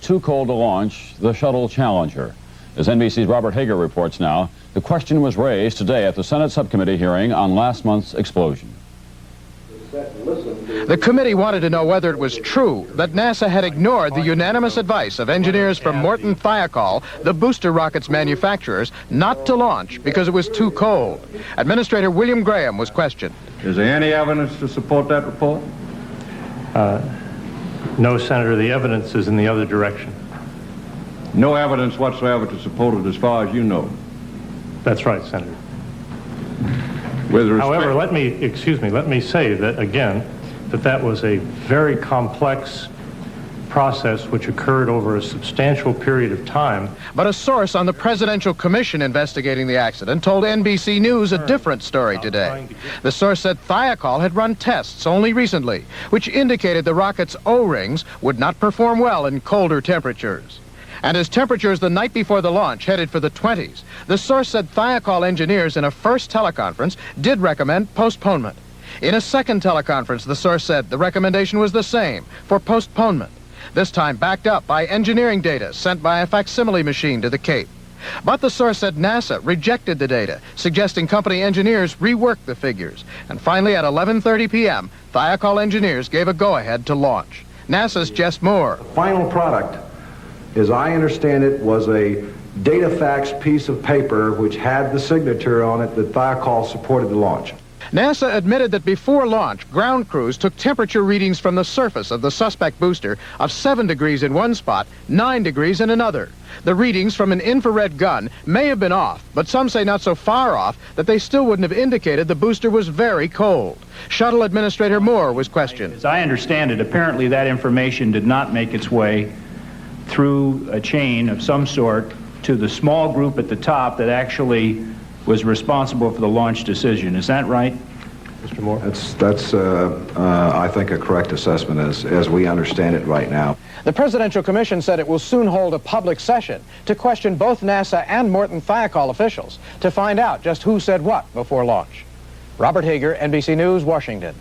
too cold to launch the shuttle Challenger. As NBC's Robert Hager reports now, the question was raised today at the Senate subcommittee hearing on last month's explosion. The committee wanted to know whether it was true that NASA had ignored the unanimous advice of engineers from Morton Thiokol, the booster rockets manufacturers, not to launch because it was too cold. Administrator William Graham was questioned. Is there any evidence to support that report? No, Senator. The evidence is in the other direction. No evidence whatsoever to support it as far as you know. That's right, Senator. However, let me say that, again, that was a very complex process which occurred over a substantial period of time. But a source on the Presidential Commission investigating the accident told NBC News a different story today. The source said Thiokol had run tests only recently, which indicated the rocket's O-rings would not perform well in colder temperatures. And as temperatures the night before the launch headed for the 20s, the source said Thiokol engineers in a first teleconference did recommend postponement. In a second teleconference, the source said the recommendation was the same, for postponement, this time backed up by engineering data sent by a facsimile machine to the Cape. But the source said NASA rejected the data, suggesting company engineers rework the figures. And finally, at 11:30 p.m., Thiokol engineers gave a go-ahead to launch. NASA's Jess Moore. The final product, as I understand it, was a data fax piece of paper which had the signature on it that Thiokol supported the launch. NASA admitted that before launch, ground crews took temperature readings from the surface of the suspect booster of 7 degrees in one spot, 9 degrees in another. The readings from an infrared gun may have been off, but some say not so far off that they still wouldn't have indicated the booster was very cold. Shuttle Administrator Moore was questioned. As I understand it, apparently that information did not make its way through a chain of some sort to the small group at the top that actually was responsible for the launch decision. Is that right? Mr. Moore? That's I think, a correct assessment as we understand it right now. The Presidential Commission said it will soon hold a public session to question both NASA and Morton Thiokol officials to find out just who said what before launch. Robert Hager, NBC News, Washington.